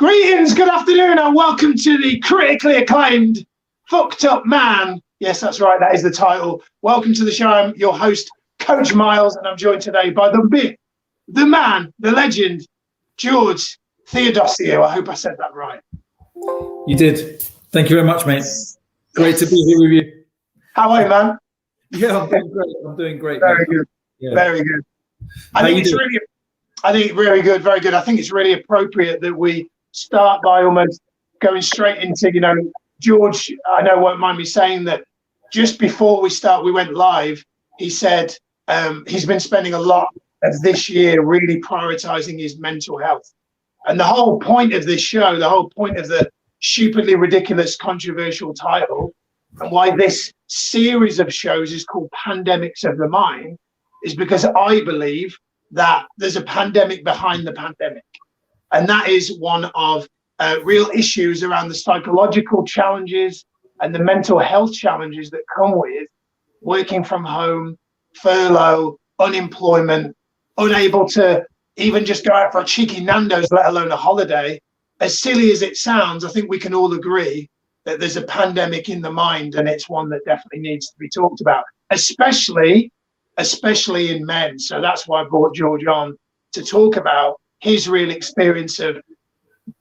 Greetings, good afternoon, and welcome to the critically acclaimed Fucked Up Man. Yes, that's right, that is the title. Welcome to the show. I'm your host, Coach Miles, and I'm joined today by the myth, the man, the legend, George Theodosiou. I hope I said that right. You did. Thank you very much, mate. Great to be here with you. How are you, man? Yeah, I'm doing great. I'm doing great. Very good. Yeah. Very good. I think very good, very good. I think it's really appropriate that we start by almost going straight into, George, I know won't mind me saying that just before we went live, he said he's been spending a lot of this year really prioritizing his mental health. And the whole point of this show, the whole point of the stupidly ridiculous, controversial title, and why this series of shows is called Pandemics of the Mind, is because I believe that there's a pandemic behind the pandemic. And that is one of real issues around the psychological challenges and the mental health challenges that come with working from home, furlough, unemployment, unable to even just go out for a cheeky Nando's, let alone a holiday. As silly as it sounds, I think we can all agree that there's a pandemic in the mind, and it's one that definitely needs to be talked about, especially in men. So that's why I brought George on to talk about his real experience of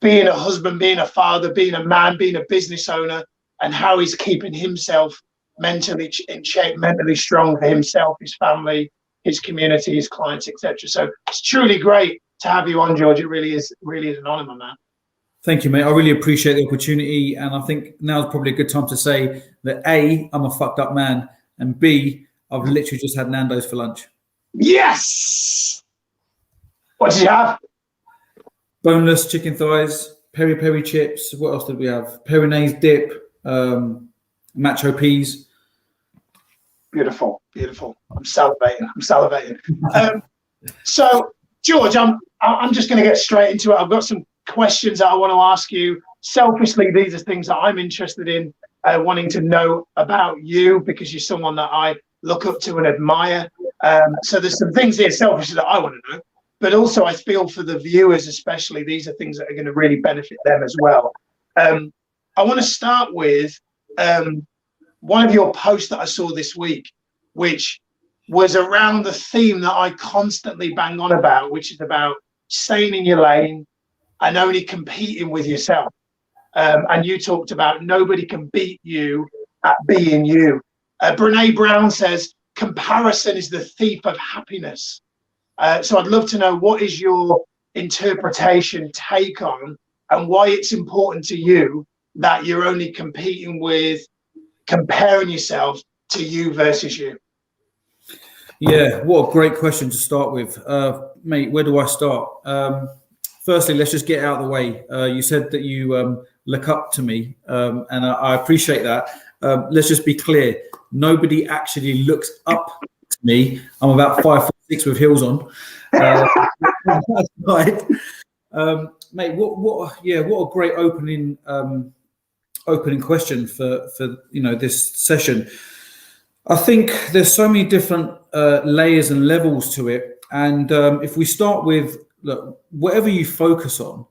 being a husband, being a father, being a man, being a business owner, and how he's keeping himself mentally in shape, mentally strong for himself, his family, his community, his clients, etc. So it's truly great to have you on, George. It really is an honor, my man. Thank you, mate. I really appreciate the opportunity, and I think now's probably a good time to say that A, I'm a fucked up man, and B, I've literally just had Nando's for lunch. Yes! What did you have? Boneless chicken thighs, peri-peri chips. What else did we have? Perinese dip, macho peas. Beautiful. I'm salivating. So, George, I'm just going to get straight into it. I've got some questions that I want to ask you. Selfishly, these are things that I'm interested in, wanting to know about you, because you're someone that I look up to and admire. So there's some things here selfishly that I want to know, but also I feel for the viewers, especially, these are things that are going to really benefit them as well. I want to start with one of your posts that I saw this week, which was around the theme that I constantly bang on about, which is about staying in your lane and only competing with yourself. And you talked about nobody can beat you at being you. Brene Brown says, comparison is the thief of happiness. So I'd love to know, what is your interpretation, take on, and why it's important to you that you're only comparing yourself to you versus you? Yeah, what a great question to start with. Mate, where do I start? Firstly, let's just get out of the way. You said that you look up to me, and I appreciate that. Let's just be clear. Nobody actually looks up to me. I'm about 5'6" with heels on. That's right. Mate, what a great opening question for this session. I think there's so many different layers and levels to it, and if we start with, look, whatever you focus on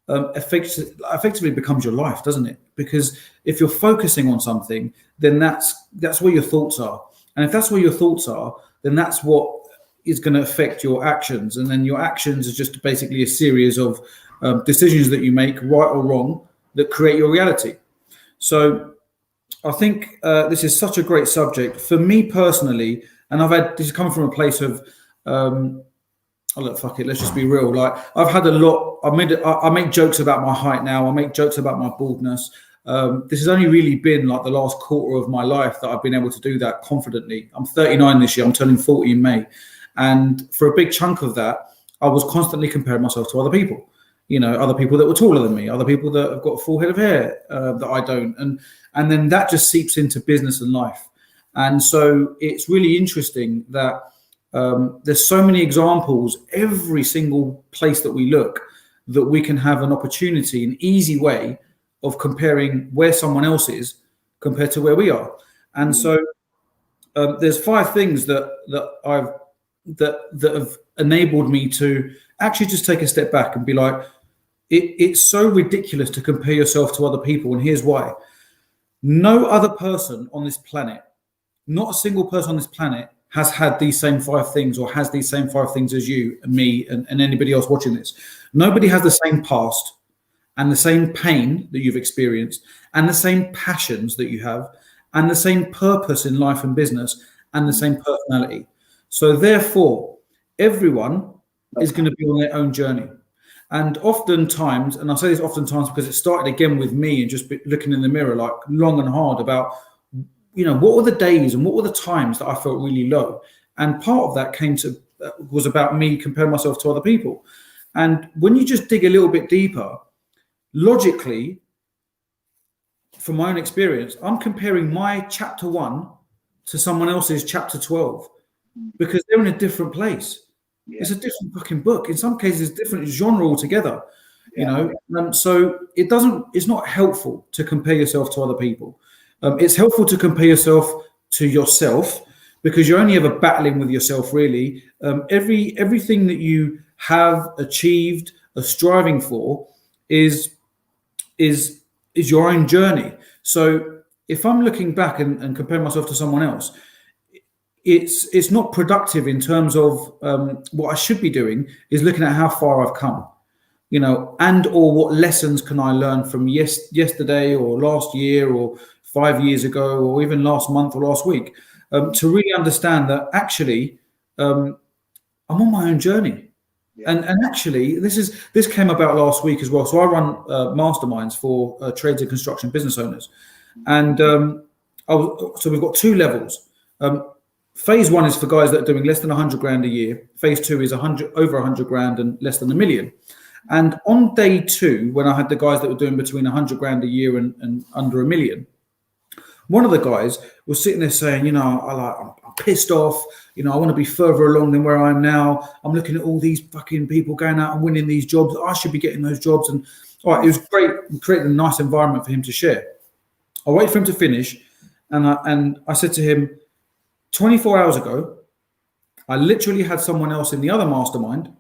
effectively becomes your life, doesn't it? Because if you're focusing on something, then that's where your thoughts are, and if that's where your thoughts are, then that's what is going to affect your actions, and then your actions is just basically a series of decisions that you make, right or wrong, that create your reality. So I think this is such a great subject for me personally, and this is coming from a place of look, fuck it, let's just be real. Like, I've had a lot. I make jokes about my height now. I make jokes about my baldness. This has only really been like the last quarter of my life that I've been able to do that confidently. I'm 39 this year. I'm turning 40 in May, and for a big chunk of that, I was constantly comparing myself to other people. Other people that were taller than me, other people that have got a full head of hair that I don't, and then that just seeps into business and life. And so it's really interesting that there's so many examples every single place that we look, that we can have an opportunity, an easy way of comparing where someone else is compared to where we are. And so there's 5 things that have enabled me to actually just take a step back and be like, it's so ridiculous to compare yourself to other people. And here's why. No other person on this planet, not a single person on this planet has had these same 5 things or has these same 5 things as you and me and anybody else watching this. Nobody has the same past and the same pain that you've experienced and the same passions that you have and the same purpose in life and business and the same personality. So therefore, everyone is going to be on their own journey. And oftentimes, and I say this oftentimes because it started again with me and just looking in the mirror like long and hard about, what were the days and what were the times that I felt really low? And part of that was about me comparing myself to other people. And when you just dig a little bit deeper, logically, from my own experience, I'm comparing my chapter 1 to someone else's chapter 12 because they're in a different place. Yeah. It's a different fucking book. In some cases, different genre altogether. So it's not helpful to compare yourself to other people. It's helpful to compare yourself to yourself because you're only ever battling with yourself, really. Everything that you have achieved, are striving for, is your own journey. So if I'm looking back and comparing myself to someone else, it's not productive in terms of what I should be doing is looking at how far I've come, and or what lessons can I learn from yesterday or last year or 5 years ago or even last month or last week, to really understand that actually I'm on my own journey. Yeah. And actually this came about last week as well. So I run masterminds for trades and construction business owners, and so we've got 2 levels. Phase 1 is for guys that are doing less than 100 grand a year. Phase 2 is over 100 grand and less than $1 million. And on day 2, when I had the guys that were doing between 100 grand a year and under $1 million, one of the guys was sitting there saying, I'm pissed off. I want to be further along than where I am now. I'm looking at all these fucking people going out and winning these jobs. I should be getting those jobs. And all right, it was great. We created a nice environment for him to share. I waited for him to finish, and I said to him, 24 hours ago, I literally had someone else in the other mastermind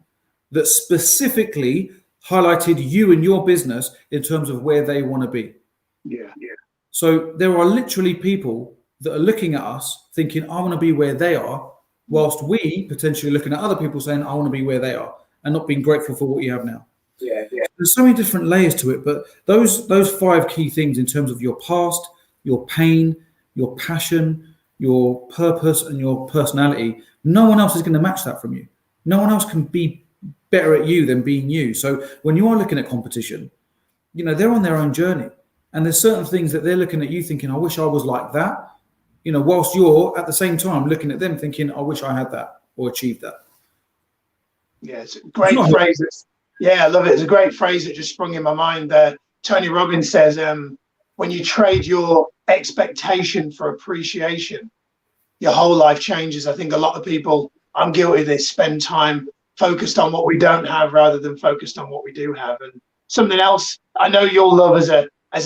that specifically highlighted you and your business in terms of where they want to be. Yeah. So there are literally people that are looking at us thinking, I want to be where they are, whilst we potentially looking at other people saying, I want to be where they are, and not being grateful for what you have now. Yeah. There's so many different layers to it, but those 5 key things in terms of your past, your pain, your passion, your purpose and your personality, no one else is going to match that from you. No one else can be better at you than being you. So when you are looking at competition, they're on their own journey, and there's certain things that they're looking at you thinking, I wish I was like that, whilst you're at the same time looking at them thinking, I wish I had that or achieved that. Yeah, it's a great phrase. Yeah, I love it. It's a great phrase that just sprung in my mind there. Tony Robbins says, when you trade your expectation for appreciation, your whole life changes. I think a lot of people, I'm guilty of this, spend time focused on what we don't have rather than focused on what we do have. And something else I know you'll love as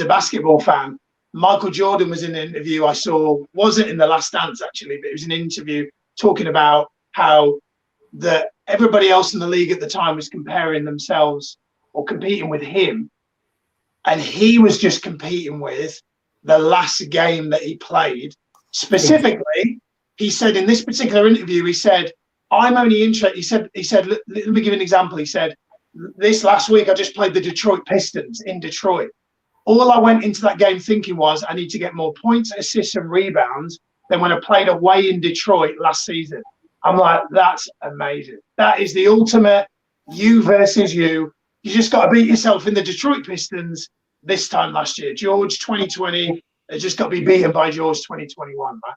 a basketball fan, Michael Jordan was in an interview I saw, wasn't in The Last Dance actually, but it was an interview talking about how everybody else in the league at the time was comparing themselves or competing with him. And he was just competing with the last game that he played. Specifically, he said in this particular interview, he said, I'm only interested. He said, let me give an example. He said, this last week, I just played the Detroit Pistons in Detroit. All I went into that game thinking was I need to get more points, assists, and rebounds than when I played away in Detroit last season. I'm like, that's amazing. That is the ultimate you versus you. You just got to beat yourself in the Detroit Pistons this time last year. George 2020, they just got to be beaten by George 2021, right?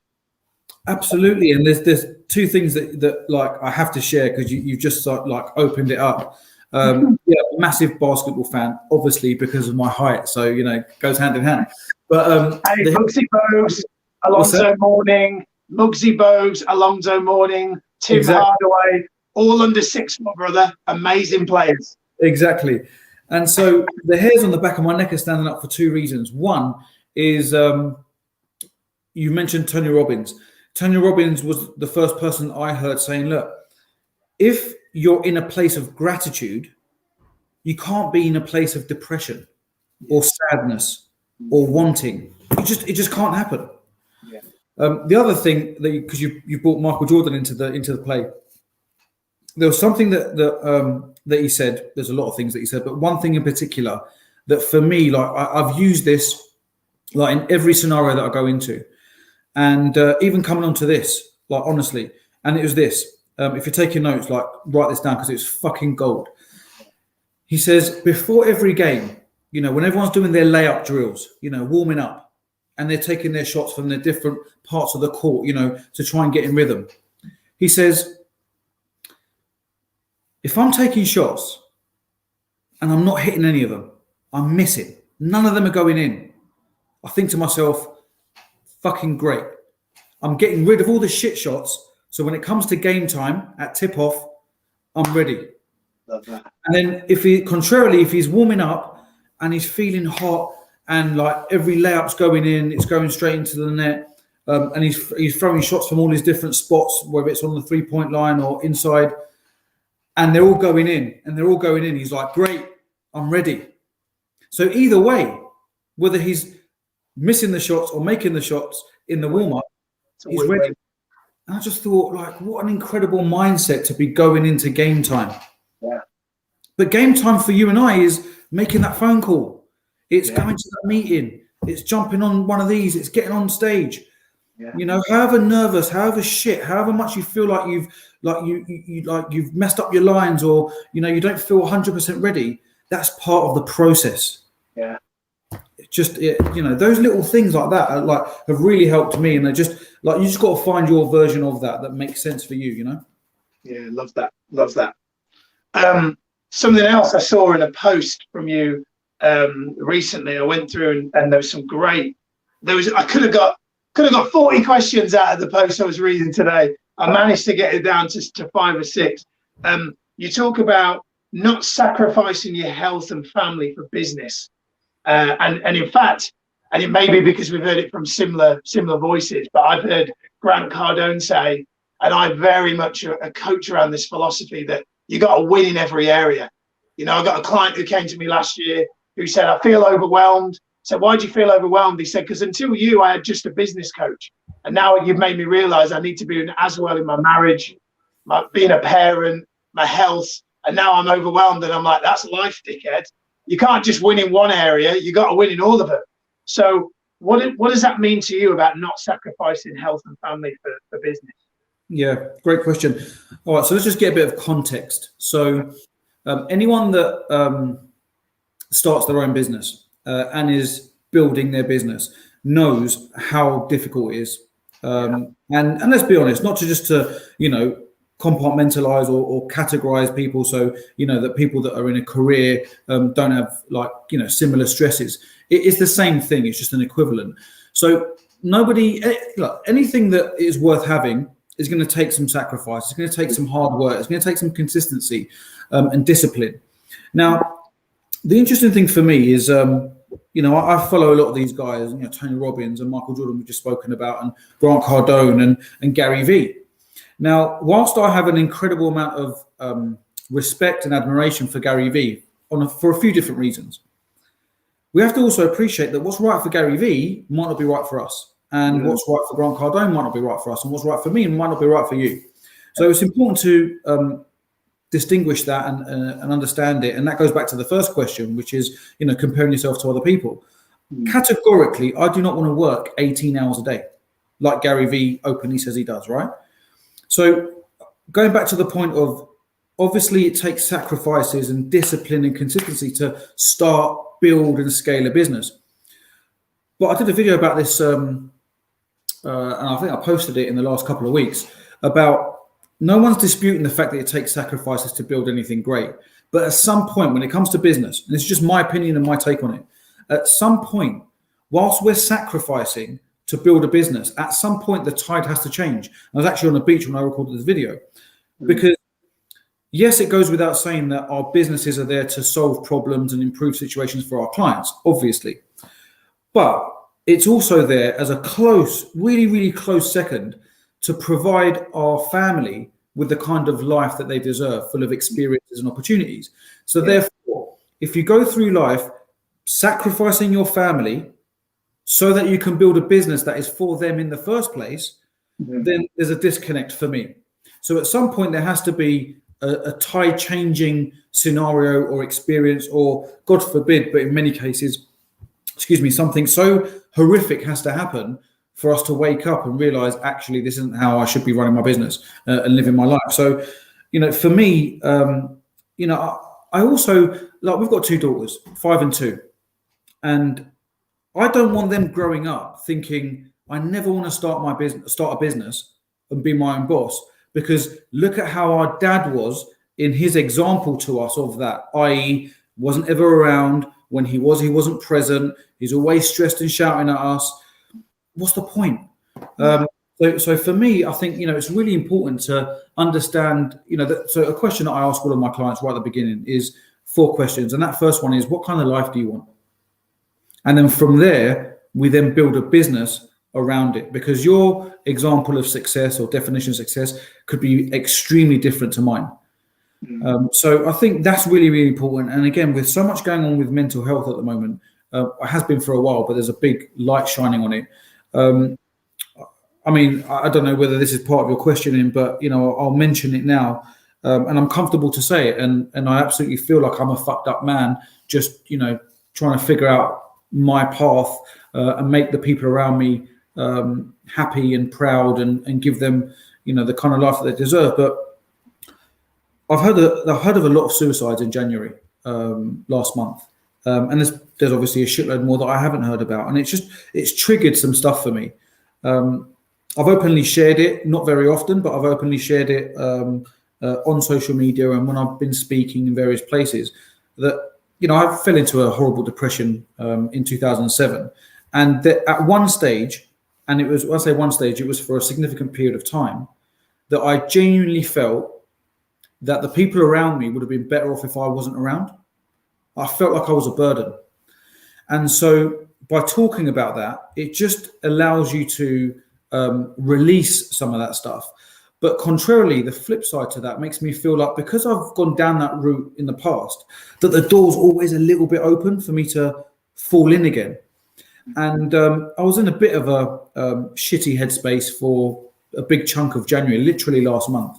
Absolutely. And there's 2 things that like I have to share because you've just like opened it up. Massive basketball fan, obviously because of my height, so goes hand in hand. But Muggsy Bogues, Alonzo Mourning, Muggsy Bogues, Alonzo Mourning, Tim Hardaway, all under 6 foot, brother. Amazing players. Exactly. And so the hairs on the back of my neck are standing up for 2 reasons. One is you mentioned Tony Robbins. Tony Robbins was the first person I heard saying, look, if you're in a place of gratitude, you can't be in a place of depression or sadness or wanting. It just can't happen. Yeah. The other thing that because you brought Michael Jordan into the play, there was something that he said. There's a lot of things that he said, but one thing in particular that for me, like I've used this like in every scenario that I go into, and even coming onto this, like honestly, and it was this. If you're taking notes, like write this down because it's fucking gold. He says before every game, you know, when everyone's doing their layup drills, you know, warming up, and they're taking their shots from the different parts of the court, you know, to try and get in rhythm. He says, if I'm taking shots and I'm not hitting any of them, I'm missing. None of them are going in. I think to myself, fucking great. I'm getting rid of all the shit shots. So when it comes to game time at tip off, I'm ready. Love that. And then if he's warming up and he's feeling hot and like every layup's going in, it's going straight into the net, and he's throwing shots from all his different spots, whether it's on the 3-point line or inside, and they're all going in. He's like, great, I'm ready. So either way, whether he's missing the shots or making the shots in the warm-up, he's ready. And I just thought, like, what an incredible mindset to be going into game time. Yeah. But game time for you and I is making that phone call. It's going to that meeting. It's jumping on one of these. It's getting on stage. Yeah. You know, however nervous, however shit, however much you feel like you've messed up your lines, or you know you don't feel 100% ready. That's part of the process. Yeah. You know, those little things like that have really helped me, and they're just like you just got to find your version of that makes sense for you. You know. Yeah, love that. Something else I saw in a post from you recently. I went through and there was some great. I could have got 40 questions out of the post I was reading today. I managed to get it down to 5 or 6. You talk about not sacrificing your health and family for business, and in fact, and it may be because we've heard it from similar voices, but I've heard Grant Cardone say, and I'm very much a coach around this philosophy that you got to win in every area. You know, I got a client who came to me last year who said, I feel overwhelmed. So why do you feel overwhelmed? He said, because until you, I had just a business coach. And now you've made me realize I need to be doing as well in my marriage, being a parent, my health. And now I'm overwhelmed. And I'm like, that's life, dickhead. You can't just win in one area. You got to win in all of them. So what does that mean to you about not sacrificing health and family for business? Yeah, great question. All right, so let's just get a bit of context. So anyone that starts their own business and is building their business knows how difficult it is. And let's be honest, not to you know, compartmentalize or categorize people. So, you know, that people that are in a career don't have like, you know, similar stresses. It's the same thing. It's just an equivalent. So anything that is worth having is going to take some sacrifice. It's going to take some hard work. It's going to take some consistency and discipline. Now, the interesting thing for me is, you know, I follow a lot of these guys, you know, Tony Robbins and Michael Jordan we've just spoken about, and Grant Cardone and Gary Vee. Now, whilst I have an incredible amount of respect and admiration for Gary Vee for a few different reasons, we have to also appreciate that what's right for Gary Vee might not be right for us. And what's right for Grant Cardone might not be right for us, and what's right for me might not be right for you. So it's important to distinguish that and understand it. And that goes back to the first question, which is, you know, comparing yourself to other people. Categorically, I do not want to work 18 hours a day, like Gary Vee openly says he does, right? So going back to the point of, obviously it takes sacrifices and discipline and consistency to start, build and scale a business. But I did a video about this, and I think I posted it in the last couple of weeks, about no one's disputing the fact that it takes sacrifices to build anything great. But at some point, when it comes to business, and it's just my opinion and my take on it, at some point, whilst we're sacrificing to build a business, at some point the tide has to change. I was actually on the beach when I recorded this video, because yes, it goes without saying that our businesses are there to solve problems and improve situations for our clients, obviously. But it's also there as a close, really, really close second to provide our family with the kind of life that they deserve, full of experiences and opportunities. So therefore, if you go through life sacrificing your family so that you can build a business that is for them in the first place, then there's a disconnect for me. So at some point there has to be a tide changing scenario or experience, or God forbid, but in many cases, something so horrific has to happen for us to wake up and realize, actually, this isn't how I should be running my business and living my life. So, for me, I also, like, we've got 2 daughters, 5 and 2, and I don't want them growing up thinking, I never want to start a business and be my own boss, because look at how our dad was in his example to us of that, i.e. wasn't ever around. When he wasn't present. He's always stressed and shouting at us. What's the point? So for me, I think, it's really important to understand, so a question that I ask all of my clients right at the beginning is 4 questions. And that first one is, what kind of life do you want? And then from there, we then build a business around it, because your example of success or definition of success could be extremely different to mine. So I think that's really, really important. And again, with so much going on with mental health at the moment, it has been for a while, but there's a big light shining on it. I mean, I don't know whether this is part of your questioning, but, I'll mention it now. And I'm comfortable to say it. And I absolutely feel like I'm a fucked up man, just, trying to figure out my path and make the people around me happy and proud and give them, the kind of life that they deserve. But I've heard of a lot of suicides in January last month, and there's obviously a shitload more that I haven't heard about, and it's triggered some stuff for me. I've openly shared it, not very often, but I've openly shared it on social media and when I've been speaking in various places. That I fell into a horrible depression in 2007, and that at one stage, and it was, when I say one stage, it was for a significant period of time, that I genuinely felt that the people around me would have been better off if I wasn't around. I felt like I was a burden. And so by talking about that, it just allows you to release some of that stuff. But contrarily, the flip side to that makes me feel like, because I've gone down that route in the past, that the door's always a little bit open for me to fall in again. And I was in a bit of a shitty headspace for a big chunk of January, literally last month.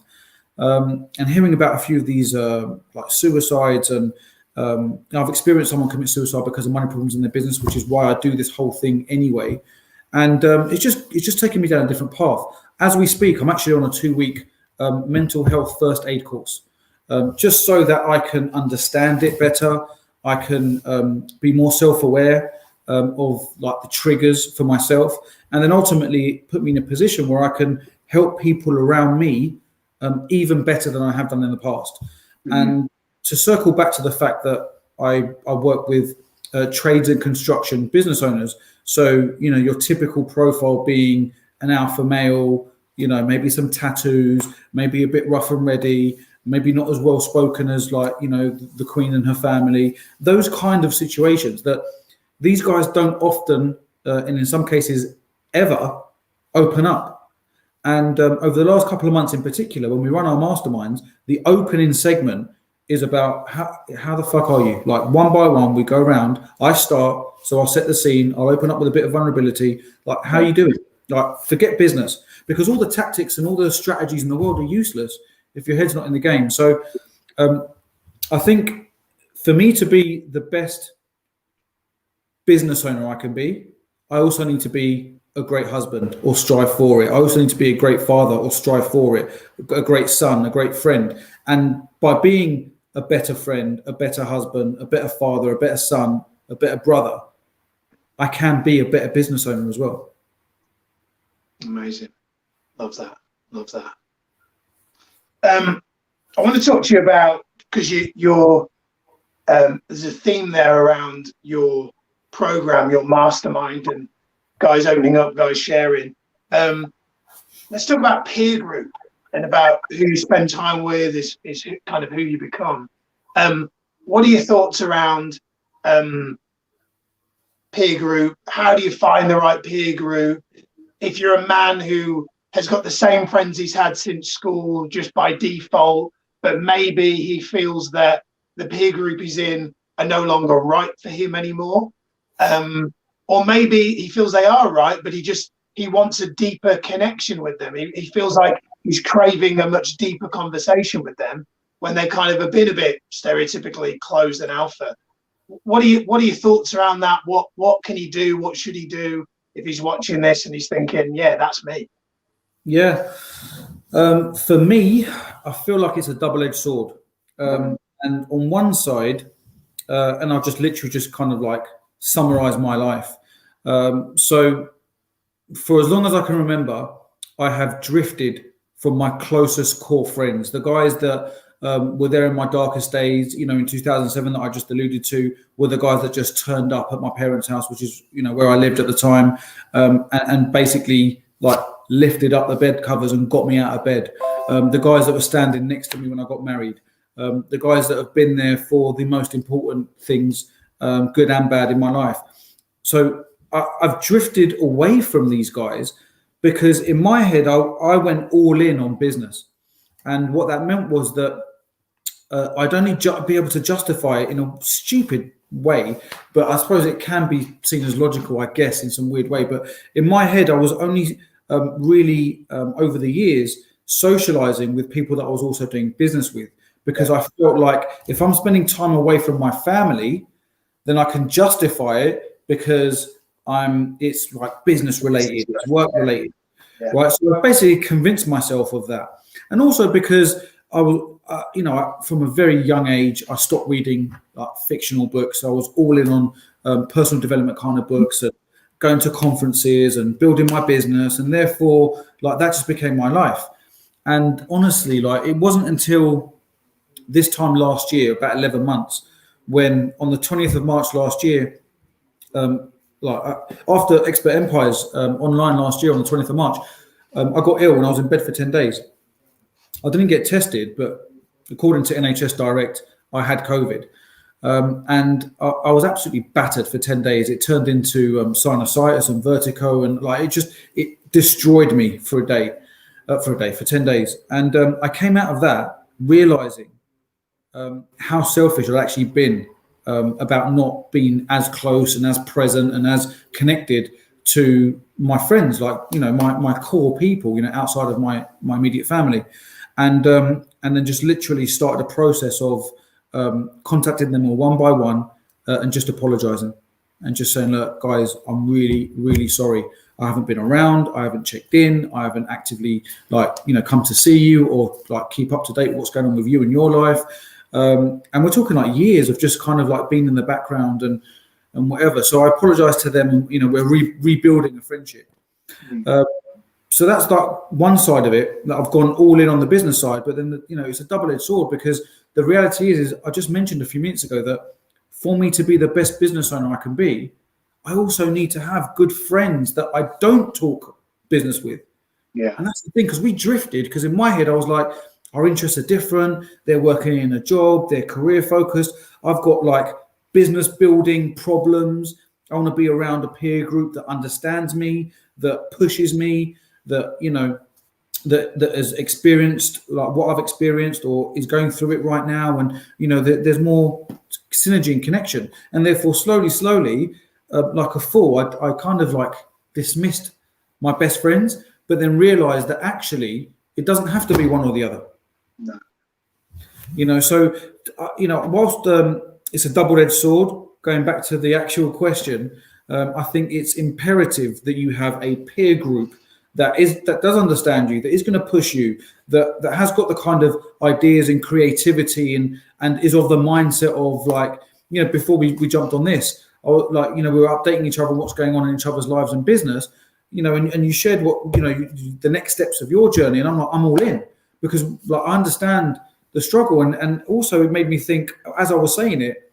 And hearing about a few of these like suicides, and I've experienced someone commit suicide because of money problems in their business, which is why I do this whole thing anyway. And it's just taking me down a different path. As we speak, I'm actually on a 2-week mental health first aid course, just so that I can understand it better. I can be more self-aware of like the triggers for myself, and then ultimately put me in a position where I can help people around me even better than I have done in the past. Mm-hmm. And to circle back to the fact that I work with trades and construction business owners. So, your typical profile being an alpha male, maybe some tattoos, maybe a bit rough and ready, maybe not as well spoken as like, the Queen and her family, those kind of situations that these guys don't often, and in some cases ever, open up. And over the last couple of months in particular, when we run our masterminds, the opening segment is about how the fuck are you? Like, one by one, we go around. I start, so I'll set the scene. I'll open up with a bit of vulnerability. Like, how you doing? Like, forget business, because all the tactics and all the strategies in the world are useless if your head's not in the game. So I think for me to be the best business owner I can be, I also need to be a great husband or strive for it. I also need to be a great father or strive for it, a great son, a great friend. And by being a better friend, a better husband, a better father, a better son, a better brother, I can be a better business owner as well. Amazing. Love that. Love that. I want to talk to you about, because you're there's a theme there around your program, your mastermind, and guys opening up, guys sharing. Let's talk about peer group and about who you spend time with is kind of who you become. What are your thoughts around peer group? How do you find the right peer group? If you're a man who has got the same friends he's had since school just by default, but maybe he feels that the peer group he's in are no longer right for him anymore. Or maybe he feels they are right, but he wants a deeper connection with them. He feels like he's craving a much deeper conversation with them when they kind of have been a bit stereotypically closed and alpha. What are your thoughts around that? What can he do? What should he do if he's watching this and he's thinking, yeah, that's me? Yeah. For me, I feel like it's a double-edged sword. And on one side, and I'll just literally just kind of like summarize my life. So for as long as I can remember, I have drifted from my closest core friends, the guys that were there in my darkest days, in 2007 that I just alluded to, were the guys that just turned up at my parents' house, which is, where I lived at the time, and basically like lifted up the bed covers and got me out of bed. The guys that were standing next to me when I got married, the guys that have been there for the most important things, good and bad, in my life. So I've drifted away from these guys because in my head, I went all in on business. And what that meant was that I'd only be able to justify it in a stupid way, but I suppose it can be seen as logical, I guess, in some weird way. But in my head, I was only really, over the years, socializing with people that I was also doing business with, because I felt like if I'm spending time away from my family, then I can justify it because it's like business related, it's work related, right? So I basically convinced myself of that. And also because I was, from a very young age, I stopped reading like fictional books. I was all in on personal development kind of books and going to conferences and building my business. And therefore, like, that just became my life. And honestly, like, it wasn't until this time last year, about 11 months, when on the 20th of March last year, after Expert Empires online last year on the 20th of March, I got ill and I was in bed for 10 days. I didn't get tested, but according to NHS Direct, I had COVID. And I was absolutely battered for 10 days. It turned into sinusitis and vertigo, and like it destroyed me for 10 days. And I came out of that realizing how selfish I'd actually been about not being as close and as present and as connected to my friends, like, my core people, outside of my immediate family. And then just literally started a process of contacting them all one by one and just apologizing and just saying, look, guys, I'm really, really sorry. I haven't been around. I haven't checked in. I haven't actively come to see you or like keep up to date with what's going on with you in your life. And we're talking like years of just kind of like being in the background and whatever. So I apologize to them. And, we're rebuilding a friendship. So that's like one side of it, that I've gone all in on the business side. But then, it's a double-edged sword, because the reality is I just mentioned a few minutes ago that for me to be the best business owner I can be, I also need to have good friends that I don't talk business with. Yeah. And that's the thing, because we drifted, because in my head, I was like, our interests are different. They're working in a job. They're career focused. I've got like business building problems. I want to be around a peer group that understands me, that pushes me, that that has experienced like what I've experienced or is going through it right now, and there's more synergy and connection. And therefore, slowly, like a fool, I kind of like dismissed my best friends, but then realized that actually it doesn't have to be one or the other. No. So whilst it's a double-edged sword, going back to the actual question, I think it's imperative that you have a peer group that does understand you, that is going to push you, that has got the kind of ideas and creativity and is of the mindset of like, before we jumped on this, or like, we were updating each other on what's going on in each other's lives and business, and you shared what, the next steps of your journey. And I'm like, I'm all in, because like, I understand the struggle. And also it made me think, as I was saying it,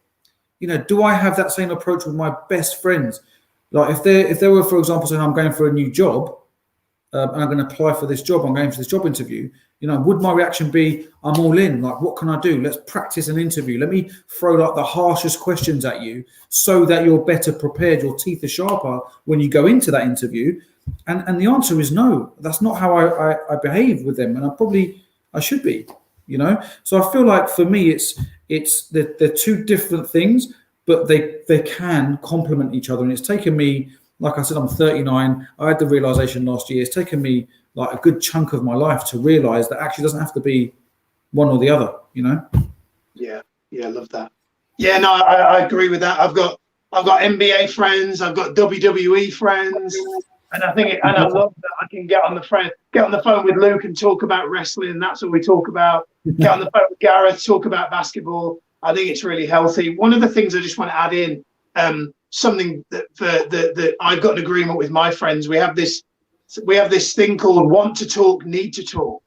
do I have that same approach with my best friends? Like if they were, for example, saying I'm going for a new job, and I'm going to apply for this job, I'm going for this job interview, would my reaction be, I'm all in, like, what can I do? Let's practice an interview. Let me throw like the harshest questions at you so that you're better prepared, your teeth are sharper when you go into that interview. And the answer is no. That's not how I behave with them. And I should be. So I feel like for me, they're two different things, but they can complement each other. And it's taken me, like I said, I'm 39. I had the realization last year. It's taken me like a good chunk of my life to realize that actually doesn't have to be one or the other, Yeah, I love that. Yeah, no, I agree with that. I've got NBA friends, I've got WWE friends, and I love that I can get on the phone with Luke and talk about wrestling, and that's what we talk about. Get on the phone with Gareth, talk about basketball. I think it's really healthy. One of the things I just want to add in, something that I've got an agreement with my friends. We have this thing called want to talk, need to talk.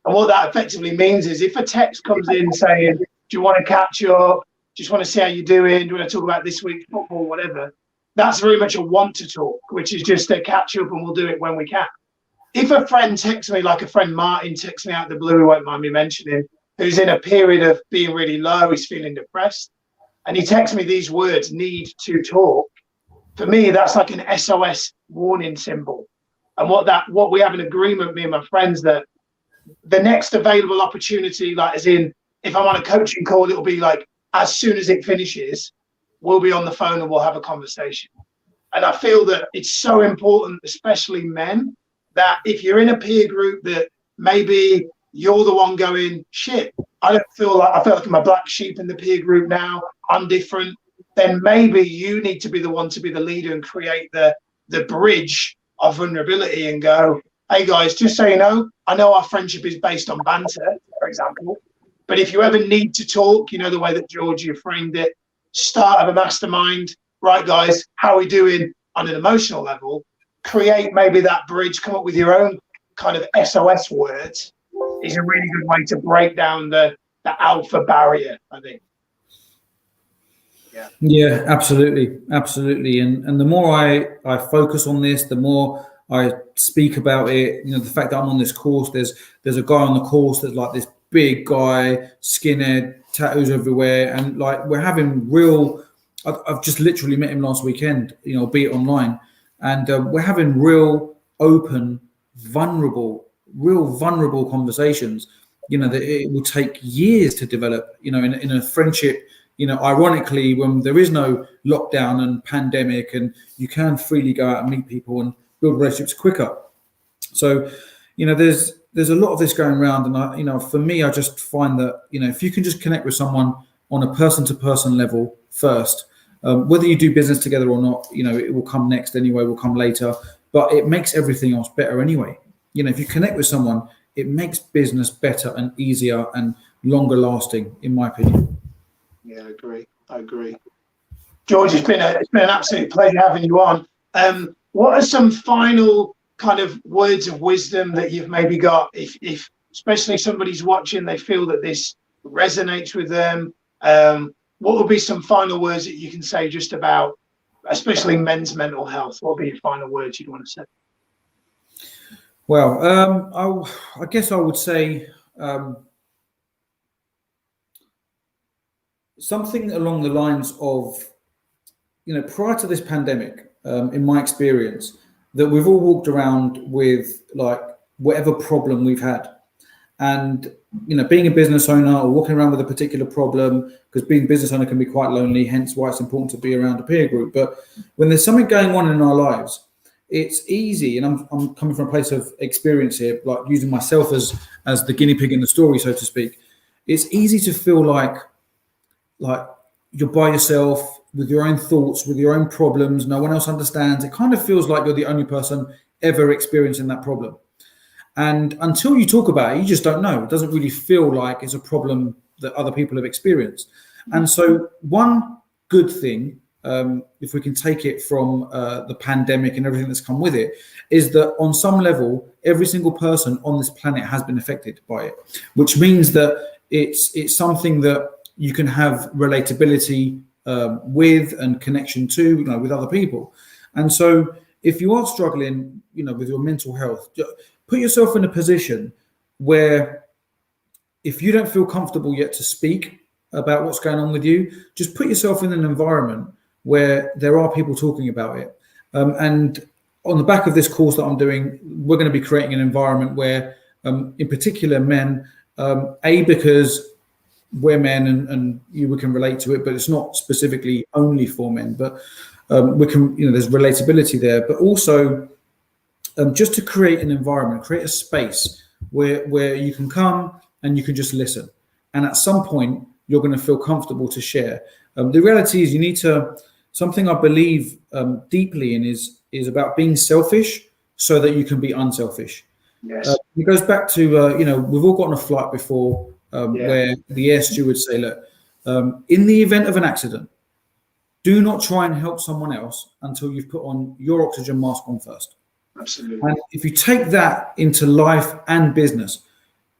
And what that effectively means is if a text comes in saying, do you want to catch up? Just want to see how you're doing? Do you want to talk about this week's football, whatever? That's very much a want to talk, which is just a catch up and we'll do it when we can. If a friend texts me, like a friend Martin texts me out of the blue, who won't mind me mentioning, who's in a period of being really low, he's feeling depressed, and he texts me these words, need to talk, for me, that's like an SOS warning symbol. And what we have an agreement, me and my friends, that the next available opportunity, like as in if I'm on a coaching call, it'll be like as soon as it finishes, we'll be on the phone and we'll have a conversation. And I feel that it's so important, especially men, that if you're in a peer group that maybe you're the one going, shit, I feel like I'm a black sheep in the peer group now, I'm different, then maybe you need to be the one to be the leader and create the bridge of vulnerability and go, hey guys, just so you know, I know our friendship is based on banter, for example, but if you ever need to talk, the way that George, you framed it, start of a mastermind, right guys, how are we doing on an emotional level? Create maybe that bridge, come up with your own kind of SOS words is a really good way to break down the alpha barrier, I think. Yeah, absolutely. And the more I focus on this, the more I speak about it. The fact that I'm on this course, there's a guy on the course that's like this big guy, skinhead, tattoos everywhere, and like we're having real. I've just literally met him last weekend, be it online, and we're having real, open, vulnerable conversations. That it will take years to develop. In a friendship. Ironically, when there is no lockdown and pandemic, and you can freely go out and meet people and build relationships quicker. So, there's a lot of this going around, and for me, I just find that if you can just connect with someone on a person-to-person level first, whether you do business together or not, it will come next anyway, will come later, but it makes everything else better anyway. If you connect with someone, it makes business better and easier and longer lasting, in my opinion. Yeah, I agree. George, it's been an absolute pleasure having you on. What are some final kind of words of wisdom that you've maybe got, if especially somebody's watching, they feel that this resonates with them? What would be some final words that you can say just about, especially men's mental health? What would be your final words you'd want to say? Well, I guess I would say something along the lines of, prior to this pandemic, in my experience, that we've all walked around with like whatever problem we've had. And, being a business owner or walking around with a particular problem, because being a business owner can be quite lonely, hence why it's important to be around a peer group. But when there's something going on in our lives, it's easy, and I'm coming from a place of experience here, like using myself as the guinea pig in the story, so to speak. It's easy to feel like you're by yourself with your own thoughts, with your own problems. No one else understands. It kind of feels like you're the only person ever experiencing that problem. And until you talk about it, you just don't know. It doesn't really feel like it's a problem that other people have experienced. And so one good thing, if we can take it from the pandemic and everything that's come with it, is that on some level, every single person on this planet has been affected by it, which means that it's something that you can have relatability with and connection to, with other people. And so if you are struggling, with your mental health, put yourself in a position where if you don't feel comfortable yet to speak about what's going on with you, just put yourself in an environment where there are people talking about it. And on the back of this course that I'm doing, we're going to be creating an environment where, in particular, men Because we're men and we can relate to it, but it's not specifically only for men, but we can, there's relatability there, but also just to create an environment, create a space where you can come and you can just listen. And at some point, you're going to feel comfortable to share. The reality is you need to, something I believe deeply in is about being selfish so that you can be unselfish. Yes. It goes back to, we've all gotten a flight before where the air steward say, look, in the event of an accident, do not try and help someone else until you've put on your oxygen mask on first. Absolutely. And if you take that into life and business,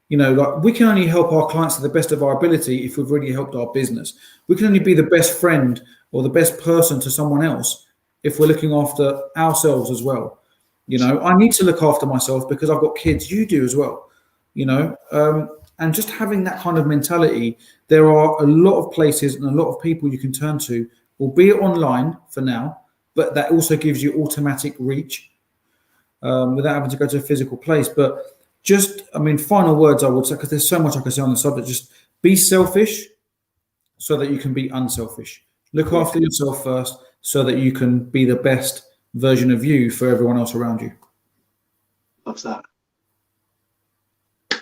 we can only help our clients to the best of our ability if we've really helped our business. We can only be the best friend or the best person to someone else if we're looking after ourselves as well. I need to look after myself because I've got kids. You do as well, and just having that kind of mentality, there are a lot of places and a lot of people you can turn to, albeit online for now, but that also gives you automatic reach without having to go to a physical place. But final words I would say, because there's so much I can say on the subject, just be selfish so that you can be unselfish. Look after yourself first so that you can be the best version of you for everyone else around you. Love that.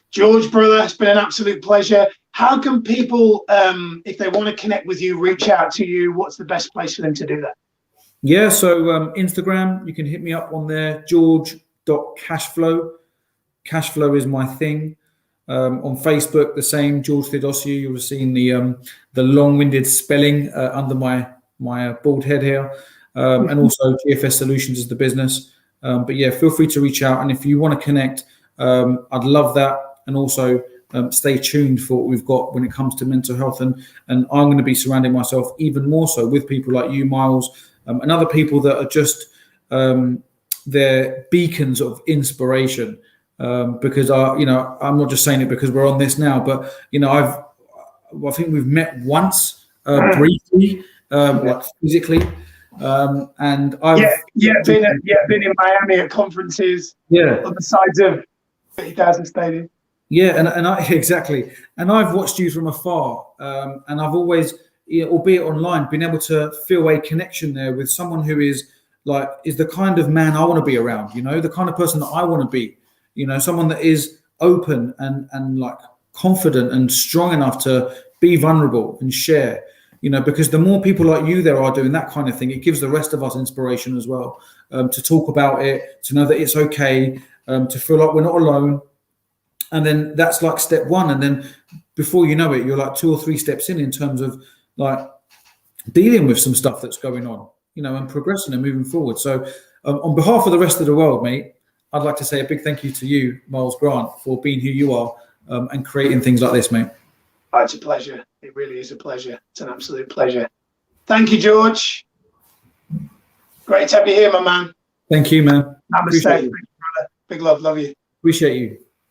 George, brother, it's been an absolute pleasure. How can people, if they want to connect with you, reach out to you? What's the best place for them to do that? Yeah, so Instagram, you can hit me up on there, george.cashflow. Cashflow is my thing. On Facebook, the same, George Theodosiou. You'll have seen the long-winded spelling under my bald head here. And also GFS Solutions is the business. But yeah, feel free to reach out. And if you want to connect, I'd love that. And also stay tuned for what we've got when it comes to mental health. And I'm going to be surrounding myself even more so with people like you, Miles, and other people that are just they're beacons of inspiration. Because I'm not just saying it because we're on this now, but I think we've met once briefly, like physically. And I've been in Miami at conferences on the sides of 30,000 stadium. Yeah, and I exactly. And I've watched you from afar, and I've always, albeit online, been able to feel a connection there with someone who is the kind of man I want to be around. The kind of person that I want to be. Someone that is open and like confident and strong enough to be vulnerable and share. Because the more people like you there are doing that kind of thing, it gives the rest of us inspiration as well, to talk about it, to know that it's okay, to feel like we're not alone. And then that's like step one. And then before you know it, you're like 2 or 3 steps in terms of like dealing with some stuff that's going on, and progressing and moving forward. So on behalf of the rest of the world, mate, I'd like to say a big thank you to you, Miles Grant, for being who you are and creating things like this, mate. Oh, it's a pleasure. It really is a pleasure. It's an absolute pleasure. Thank you, George. Great to have you here, my man. Thank you, man. Namaste. Thank you, brother. Big love. Love you. Appreciate you.